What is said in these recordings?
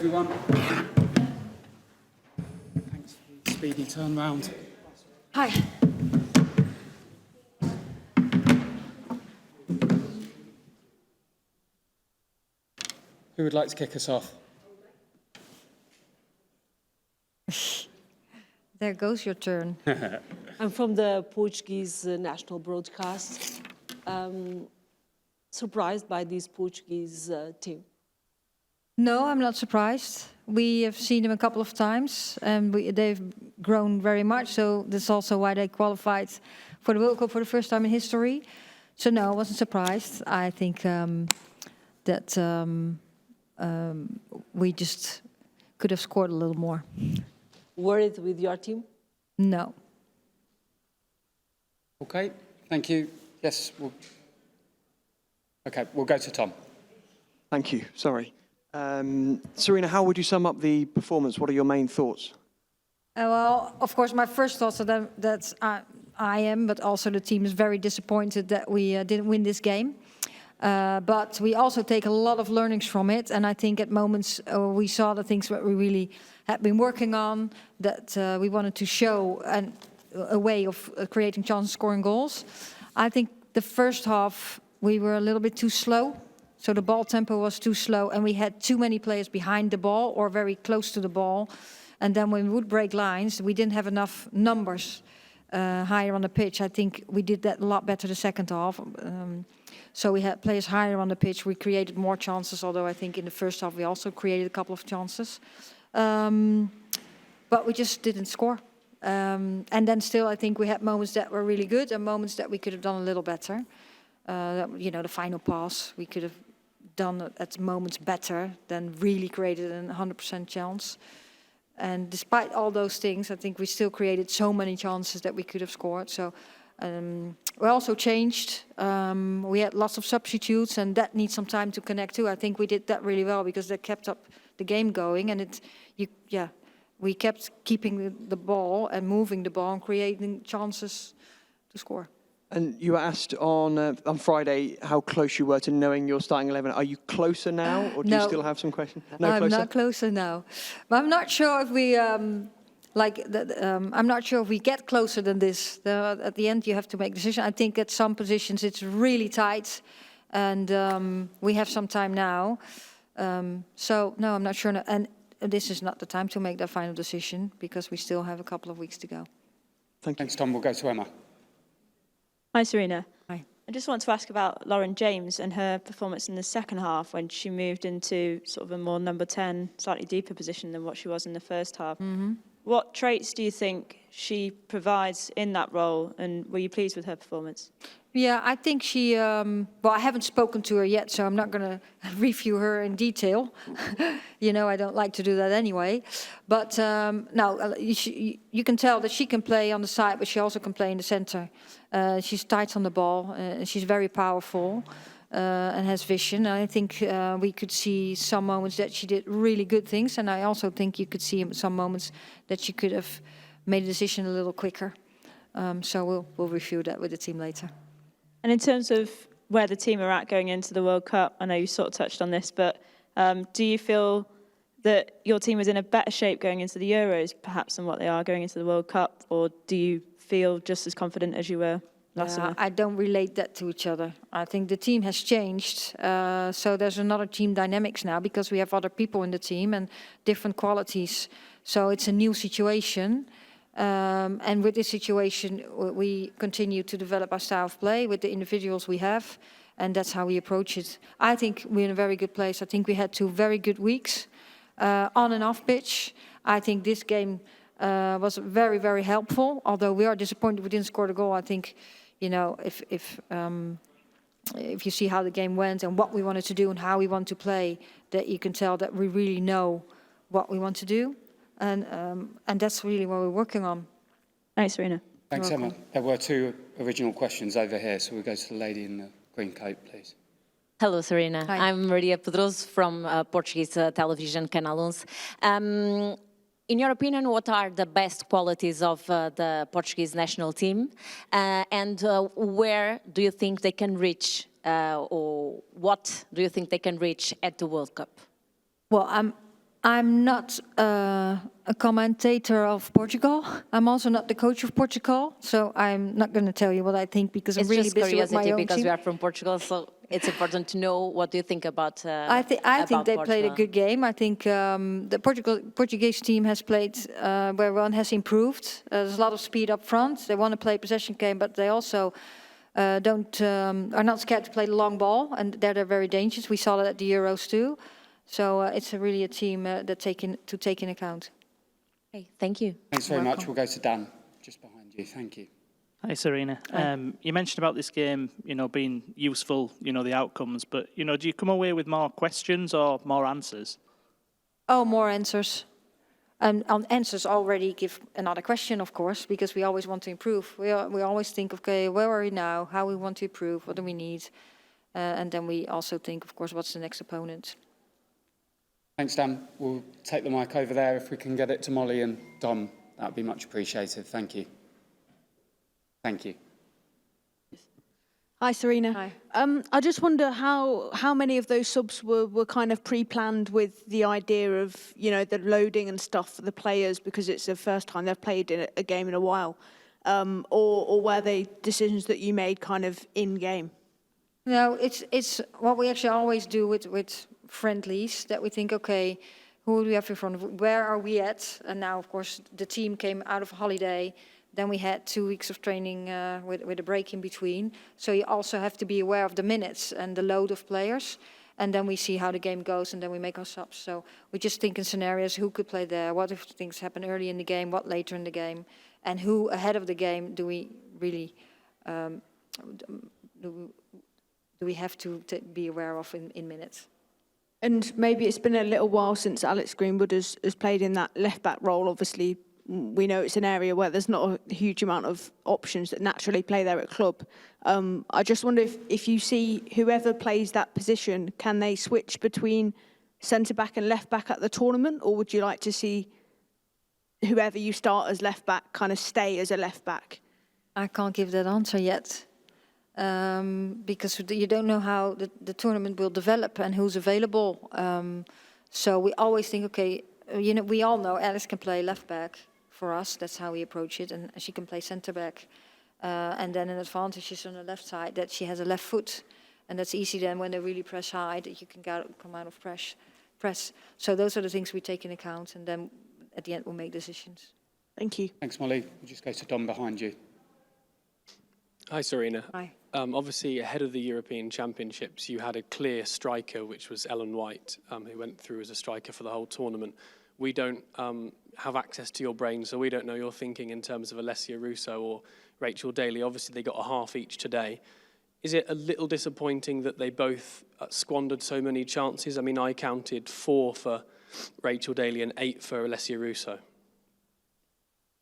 Everyone. Thanks for the speedy turnaround. Hi. Who would like to kick us off? There goes your turn. I'm from the Portuguese national broadcast. Surprised by this Portuguese team. No, I'm not surprised. We have seen them a couple of times, and they've grown very much. So that's also why they qualified for the World Cup for the first time in history. So no, I wasn't surprised. I think that we just could have scored a little more. Worried with your team? No. Okay, thank you. Yes, okay, we'll go to Tom. Thank you. Sorry. Sarina, how would you sum up the performance? What are your main thoughts? Well, of course, my first thoughts are that I am, but also the team is very disappointed that we didn't win this game. But we also take a lot of learnings from it, and I think at moments we saw the things that we really had been working on, that we wanted to show a way of creating chances, scoring goals. I think the first half we were a little bit too slow, so the ball tempo was too slow, and we had too many players behind the ball or very close to the ball. And then when we would break lines, we didn't have enough numbers higher on the pitch. I think we did that a lot better the second half. So we had players higher on the pitch. We created more chances, although I think in the first half we also created a couple of chances. But we just didn't score. And then still I think we had moments that were really good and moments that we could have done a little better. You know, the final pass, we could have done at moments better than really created a 100% chance. And despite all those things, I think we still created so many chances that we could have scored. So we also changed. We had lots of substitutes, and that needs some time to connect too. I think we did that really well because they kept up the game going, and we kept keeping the ball and moving the ball and creating chances to score. And you were asked on Friday how close you were to knowing your starting 11. Are you closer now, or do you still have some questions? No, I'm closer? not closer now. But I'm not sure if we I'm not sure if we get closer than this. At the end, you have to make a decision. I think at some positions it's really tight, and we have some time now. So no, I'm not sure. And this is not the time to make that final decision because we still have a couple of weeks to go. Thank you. Thanks, Tom. We'll go to Emma. Hi, Sarina. Hi. I just want to ask about Lauren James and her performance in the second half when she moved into sort of a more number 10, slightly deeper position than what she was in the first half. Mm-hmm. What traits do you think she provides in that role, and were you pleased with her performance? Yeah, I think she, well, I haven't spoken to her yet, so I'm not going to review her in detail. You know, I don't like to do that anyway. But no, you can tell that she can play on the side, but she also can play in the center. She's tight on the ball, and she's very powerful and has vision. And I think we could see some moments that she did really good things, and I also think you could see some moments that she could have made a decision a little quicker. So we'll review that with the team later. And in terms of where the team are at going into the World Cup, I know you sort of touched on this, but do you feel that your team is in a better shape going into the Euros, perhaps, than what they are going into the World Cup? Or do you feel just as confident as you were last summer? I don't relate that to each other. I think the team has changed. So there's another team dynamics now because we have other people in the team and different qualities. So it's a new situation. And with this situation, we continue to develop our style of play with the individuals we have, and that's how we approach it. I think we're in a very good place. I think we had 2 very good weeks on and off pitch. I think this game was very, very helpful. Although we are disappointed we didn't score the goal, I think, you know, if you see how the game went and what we wanted to do and how we want to play, that you can tell that we really know what we want to do. And that's really what we're working on. Thanks, Sarina. Thanks, Emma. There were 2 original questions over here, so we'll go to the lady in the green coat, please. Hello, Sarina. Hi. I'm Maria Pedroso from Portuguese television Canal 11. In your opinion, what are the best qualities of the Portuguese national team? And where do you think they can reach, or what do you think they can reach at the World Cup? Well, I'm not a commentator of Portugal. I'm also not the coach of Portugal, so I'm not going to tell you what I think because It's I'm really just busy with my curiosity own because team. we are from Portugal, so it's important to know what do you think about. I think they played a Portugal. good game. I think the Portuguese team has played where one has improved. There's a lot of speed up front. They want to play possession game, but they also are not scared to play the long ball, and they're very dangerous. We saw that at the Euros too. So it's really a team that to take in account. Okay, thank you. Thanks very much. Welcome. We'll go to Dan, just behind you. Thank you. Hi, Sarina. You mentioned about this game, being useful, the outcomes, but, do you come away with more questions or more answers? Oh, more answers. And answers already give another question, of course, because we always want to improve. We always think, okay, where are we now? How we want to improve? What do we need? And then we also think, of course, what's the next opponent? Thanks, Dan. We'll take the mic over there. If we can get it to Molly and Dom, that would be much appreciated. Thank you. Thank you. Hi, Sarina. Hi. I just wonder how many of those subs were kind of pre-planned with the idea of, the loading and stuff for the players because it's the first time they've played in a game in a while, or were they decisions that you made kind of in-game? No, it's what we actually always do with friendlies, that we think, okay, who do we have in front of? Where are we at? And now, of course, the team came out of a holiday. Then we had 2 weeks of training with a break in between. So you also have to be aware of the minutes and the load of players. And then we see how the game goes, and then we make our subs. So we just think in scenarios, who could play there? What if things happen early in the game? What later in the game? And who ahead of the game do we really do we have to be aware of in minutes? And maybe it's been a little while since Alex Greenwood has played in that left-back role. Obviously, we know it's an area where there's not a huge amount of options that naturally play there at club. I just wonder if you see whoever plays that position, can they switch between centre-back and left-back at the tournament, or would you like to see whoever you start as left-back kind of stay as a left-back? I can't give that answer yet. Because you don't know how the tournament will develop and who's available. So we always think, okay, we all know Alice can play left back for us. That's how we approach it, and she can play centre back. And then an advantage is on the left side that she has a left foot, and that's easy then when they really press high that you can come out of press. So those are the things we take in account, and then at the end we'll make decisions. Thank you. Thanks, Molly. We'll just go to Dom behind you. Hi, Sarina. Hi. Obviously, ahead of the European Championships, you had a clear striker, which was Ellen White, who went through as a striker for the whole tournament. We don't have access to your brain, so we don't know your thinking in terms of Alessia Russo or Rachel Daly. Obviously, they got a half each today. Is it a little disappointing that they both squandered so many chances? I mean, I counted 4 for Rachel Daly and 8 for Alessia Russo.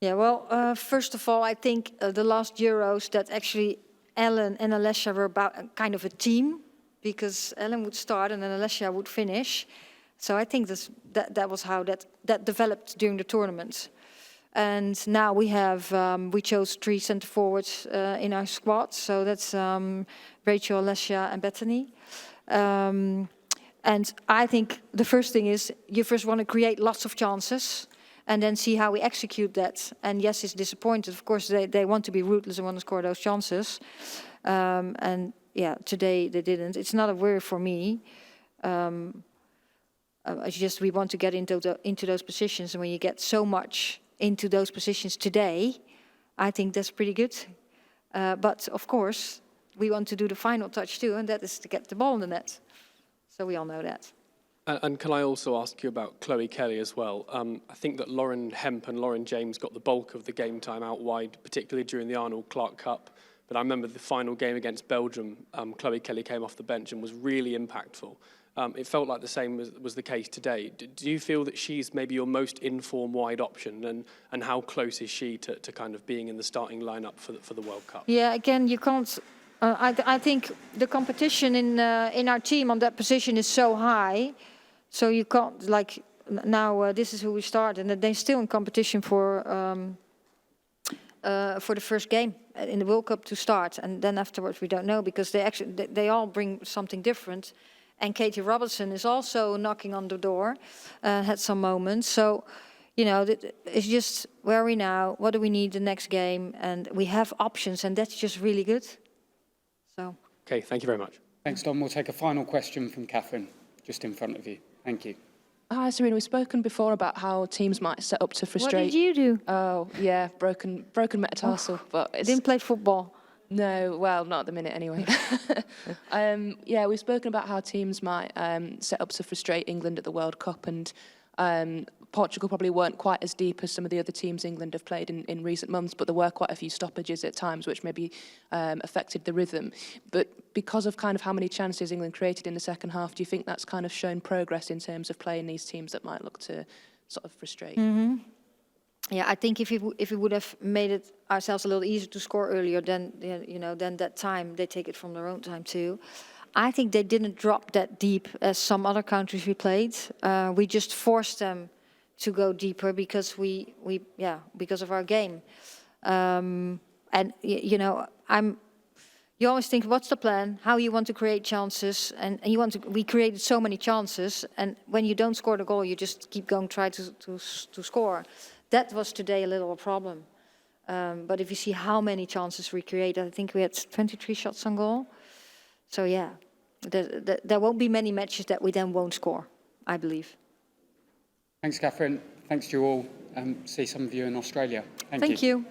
Yeah, well, first of all, I think the last Euros that actually Ellen and Alessia were about kind of a team, because Ellen would start and then Alessia would finish. So I think that was how that developed during the tournament. And now we chose 3 centre forwards in our squad. So that's Rachel, Alessia, and Bethany. And I think the first thing is you first want to create lots of chances, and then see how we execute that. And yes, it's disappointed. Of course, they want to be ruthless and want to score those chances. And yeah, today they didn't. It's not a worry for me. It's just we want to get into those positions. And when you get so much into those positions today, I think that's pretty good. But of course, we want to do the final touch too, and that is to get the ball in the net. So we all know that. And can I also ask you about Chloe Kelly as well? I think that Lauren Hemp and Lauren James got the bulk of the game time out wide, particularly during the Arnold Clark Cup. But I remember the final game against Belgium, Chloe Kelly came off the bench and was really impactful. It felt like the same was the case today. Do you feel that she's maybe your most informed wide option? And how close is she to kind of being in the starting lineup for the World Cup? Yeah, again, you can't... I think the competition in our team on that position is so high. So you can't, like, now this is who we start, and they're still in competition for the first game in the World Cup to start, and then afterwards we don't know, because they all bring something different, And Katie Robertson is also knocking on the door, had some moments. So, you know, it's just where are we now? What do we need the next game? And we have options, and that's just really good. So. Okay, thank you very much. Thanks, Dom. We'll take a final question from Catherine, just in front of you. Thank you. Hi, Sarina. We've spoken before about how teams might set up to frustrate. What did you do? Oh, yeah, broken metatarsal, but it's... Didn't play football. No, well, not at the minute anyway. Yeah, we've spoken about how teams might set up to frustrate England at the World Cup, and Portugal probably weren't quite as deep as some of the other teams England have played in recent months, but there were quite a few stoppages at times which maybe affected the rhythm. But because of kind of how many chances England created in the second half, do you think that's kind of shown progress in terms of playing these teams that might look to sort of frustrate? Mm-hmm. Yeah, I think if we would have made it ourselves a little easier to score earlier, then then that time they take it from their own time too. I think they didn't drop that deep as some other countries we played. We just forced them to go deeper because because of our game. And you always think, what's the plan? How you want to create chances? And we created so many chances, and when you don't score the goal, you just keep going, try to score. That was today a little a problem. But if you see how many chances we created, I think we had 23 shots on goal. So yeah, there won't be many matches that we then won't score, I believe. Thanks, Catherine. Thanks to you all. See some of you in Australia. Thank you.